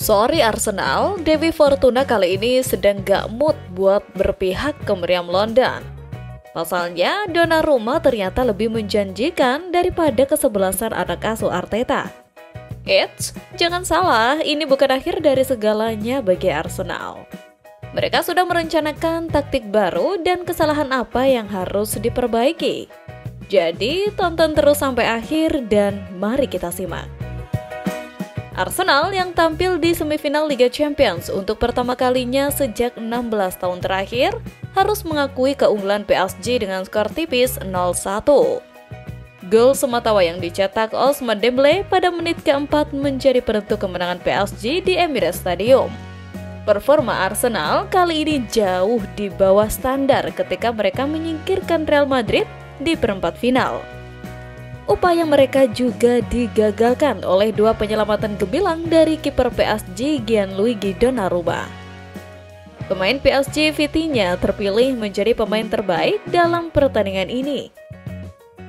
Sorry Arsenal, Dewi Fortuna kali ini sedang gak mood buat berpihak ke meriam London. Pasalnya, Donnarumma ternyata lebih menjanjikan daripada kesebelasan anak asuh Arteta. Eits, jangan salah, ini bukan akhir dari segalanya bagi Arsenal. Mereka sudah merencanakan taktik baru dan kesalahan apa yang harus diperbaiki. Jadi, tonton terus sampai akhir dan mari kita simak. Arsenal yang tampil di semifinal Liga Champions untuk pertama kalinya sejak 16 tahun terakhir harus mengakui keunggulan PSG dengan skor tipis 0-1. Gol sematawayang dicetak Ousmane Dembélé pada menit keempat menjadi penentu kemenangan PSG di Emirates Stadium. Performa Arsenal kali ini jauh di bawah standar ketika mereka menyingkirkan Real Madrid di perempat final. Upaya mereka juga digagalkan oleh dua penyelamatan gemilang dari kiper PSG Gianluigi Donnarumma. Pemain PSG Vitinha terpilih menjadi pemain terbaik dalam pertandingan ini.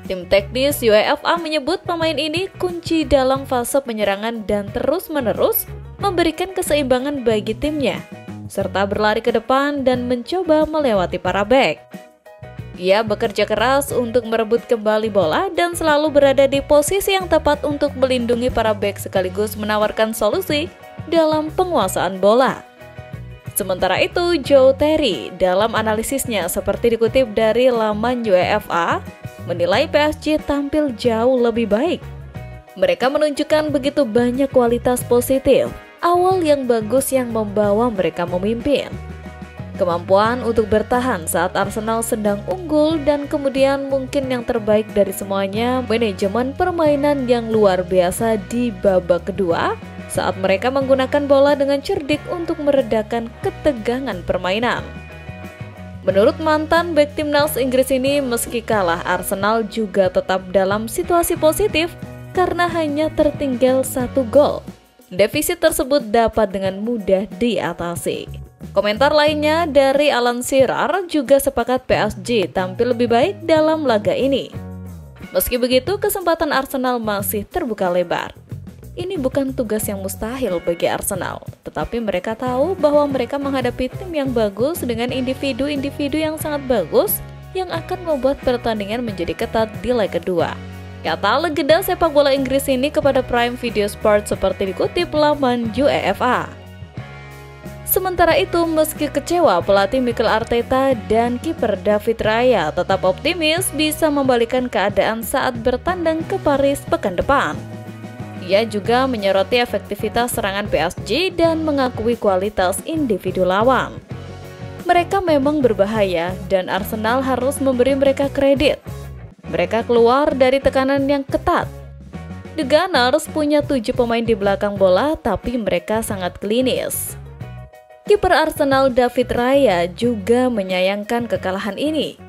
Tim teknis UEFA menyebut pemain ini kunci dalam fase penyerangan dan terus-menerus memberikan keseimbangan bagi timnya, serta berlari ke depan dan mencoba melewati para bek. Ia bekerja keras untuk merebut kembali bola dan selalu berada di posisi yang tepat untuk melindungi para bek sekaligus menawarkan solusi dalam penguasaan bola. Sementara itu, Joe Terry dalam analisisnya seperti dikutip dari laman UEFA menilai PSG tampil jauh lebih baik. Mereka menunjukkan begitu banyak kualitas positif, awal yang bagus yang membawa mereka memimpin. Kemampuan untuk bertahan saat Arsenal sedang unggul dan kemudian mungkin yang terbaik dari semuanya, manajemen permainan yang luar biasa di babak kedua saat mereka menggunakan bola dengan cerdik untuk meredakan ketegangan permainan. Menurut mantan bek timnas Inggris ini, meski kalah, Arsenal juga tetap dalam situasi positif karena hanya tertinggal 1 gol. Defisit tersebut dapat dengan mudah diatasi. Komentar lainnya dari Alan Shearer juga sepakat PSG tampil lebih baik dalam laga ini. Meski begitu, kesempatan Arsenal masih terbuka lebar. Ini bukan tugas yang mustahil bagi Arsenal, tetapi mereka tahu bahwa mereka menghadapi tim yang bagus dengan individu-individu yang sangat bagus yang akan membuat pertandingan menjadi ketat di leg kedua. Kata legenda sepak bola Inggris ini kepada Prime Video Sport seperti dikutip laman UEFA. Sementara itu, meski kecewa, pelatih Mikel Arteta dan kiper David Raya tetap optimis bisa membalikan keadaan saat bertandang ke Paris pekan depan. Ia juga menyoroti efektivitas serangan PSG dan mengakui kualitas individu lawan. Mereka memang berbahaya dan Arsenal harus memberi mereka kredit. Mereka keluar dari tekanan yang ketat. The Gunners punya 7 pemain di belakang bola, tapi mereka sangat klinis. Kiper Arsenal David Raya juga menyayangkan kekalahan ini.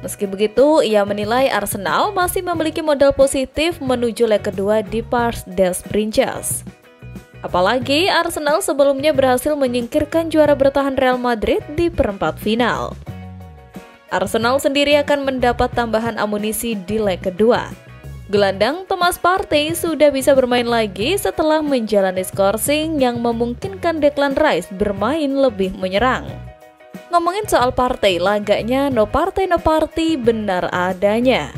Meski begitu, ia menilai Arsenal masih memiliki modal positif menuju leg kedua di Parc des Princes. Apalagi Arsenal sebelumnya berhasil menyingkirkan juara bertahan Real Madrid di perempat final. Arsenal sendiri akan mendapat tambahan amunisi di leg kedua. Gelandang Thomas Partey sudah bisa bermain lagi setelah menjalani skorsing yang memungkinkan Declan Rice bermain lebih menyerang. Ngomongin soal Partey, laganya no party benar adanya.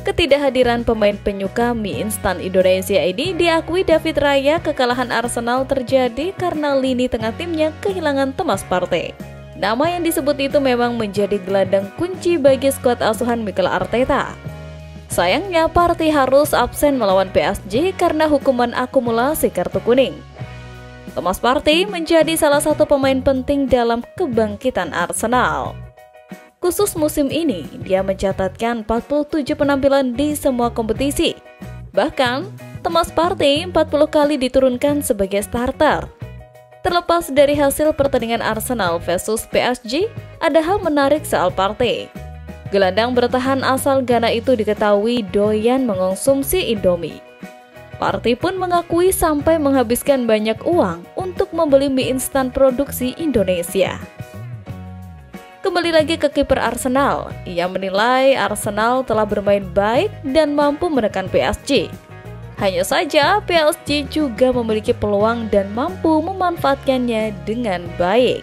Ketidakhadiran pemain penyuka mie instan Indonesia ini diakui David Raya. Kekalahan Arsenal terjadi karena lini tengah timnya kehilangan Thomas Partey. Nama yang disebut itu memang menjadi gelandang kunci bagi skuad asuhan Mikel Arteta. Sayangnya, Partey harus absen melawan PSG karena hukuman akumulasi kartu kuning. Thomas Partey menjadi salah satu pemain penting dalam kebangkitan Arsenal. Khusus musim ini, dia mencatatkan 47 penampilan di semua kompetisi. Bahkan, Thomas Partey 40 kali diturunkan sebagai starter. Terlepas dari hasil pertandingan Arsenal versus PSG, ada hal menarik soal Partey. Gelandang bertahan asal Ghana itu diketahui doyan mengonsumsi Indomie. Partey pun mengakui sampai menghabiskan banyak uang untuk membeli mie instan produksi Indonesia. Kembali lagi ke kiper Arsenal, ia menilai Arsenal telah bermain baik dan mampu menekan PSG. Hanya saja PSG juga memiliki peluang dan mampu memanfaatkannya dengan baik.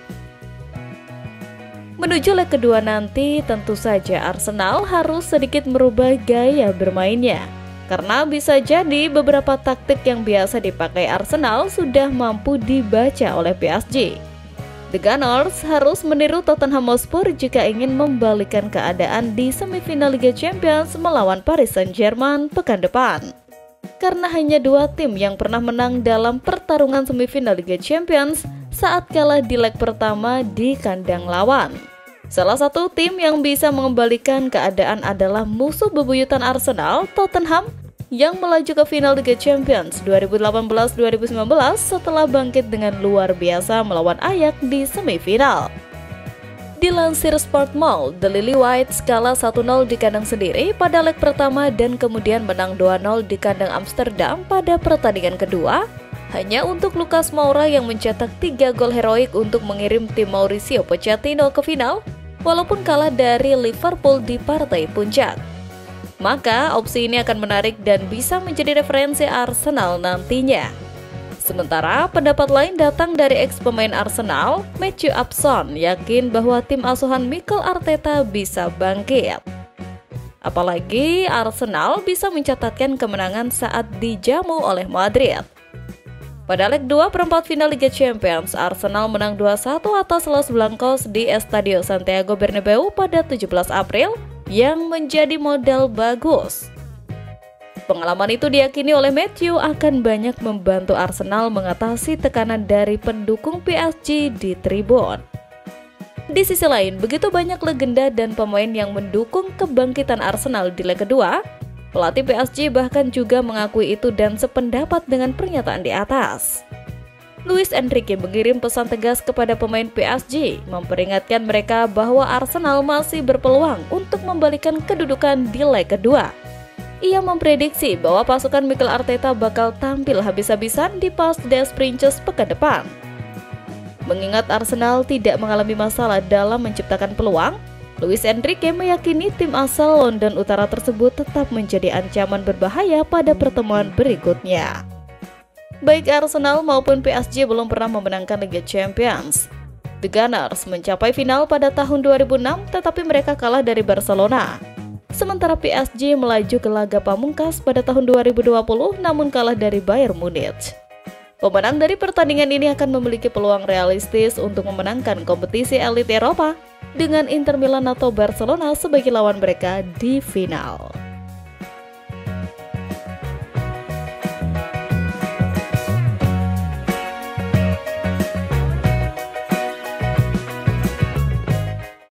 Menuju leg kedua nanti, tentu saja Arsenal harus sedikit merubah gaya bermainnya. Karena bisa jadi beberapa taktik yang biasa dipakai Arsenal sudah mampu dibaca oleh PSG. The Gunners harus meniru Tottenham Hotspur jika ingin membalikkan keadaan di semifinal Liga Champions melawan Paris Saint-Germain pekan depan. Karena hanya dua tim yang pernah menang dalam pertarungan semifinal Liga Champions saat kalah di leg pertama di kandang lawan. Salah satu tim yang bisa mengembalikan keadaan adalah musuh bebuyutan Arsenal, Tottenham, yang melaju ke final Liga Champions 2018-2019 setelah bangkit dengan luar biasa melawan Ajax di semifinal. Dilansir Sportmail, The Lily Whites kalah 1-0 di kandang sendiri pada leg pertama dan kemudian menang 2-0 di kandang Amsterdam pada pertandingan kedua, hanya untuk Lucas Moura yang mencetak 3 gol heroik untuk mengirim tim Mauricio Pochettino ke final, walaupun kalah dari Liverpool di partai puncak. Maka opsi ini akan menarik dan bisa menjadi referensi Arsenal nantinya. Sementara pendapat lain datang dari ex-pemain Arsenal, Matthew Upson, yakin bahwa tim asuhan Mikel Arteta bisa bangkit. Apalagi Arsenal bisa mencatatkan kemenangan saat dijamu oleh Madrid. Pada leg 2 perempat final Liga Champions, Arsenal menang 2-1 atas Los Blancos di Estadio Santiago Bernabeu pada 17 April, yang menjadi modal bagus. Pengalaman itu diyakini oleh Matthew akan banyak membantu Arsenal mengatasi tekanan dari pendukung PSG di tribun. Di sisi lain, begitu banyak legenda dan pemain yang mendukung kebangkitan Arsenal di leg kedua, pelatih PSG bahkan juga mengakui itu dan sependapat dengan pernyataan di atas. Luis Enrique mengirim pesan tegas kepada pemain PSG, memperingatkan mereka bahwa Arsenal masih berpeluang untuk membalikan kedudukan di leg kedua. Ia memprediksi bahwa pasukan Mikel Arteta bakal tampil habis-habisan di Parc des Princes pekan depan. Mengingat Arsenal tidak mengalami masalah dalam menciptakan peluang, Luis Enrique meyakini tim asal London Utara tersebut tetap menjadi ancaman berbahaya pada pertemuan berikutnya. Baik Arsenal maupun PSG belum pernah memenangkan Liga Champions. The Gunners mencapai final pada tahun 2006 tetapi mereka kalah dari Barcelona. Sementara PSG melaju ke laga pamungkas pada tahun 2020 namun kalah dari Bayern Munich. Pemenang dari pertandingan ini akan memiliki peluang realistis untuk memenangkan kompetisi elit Eropa dengan Inter Milan atau Barcelona sebagai lawan mereka di final.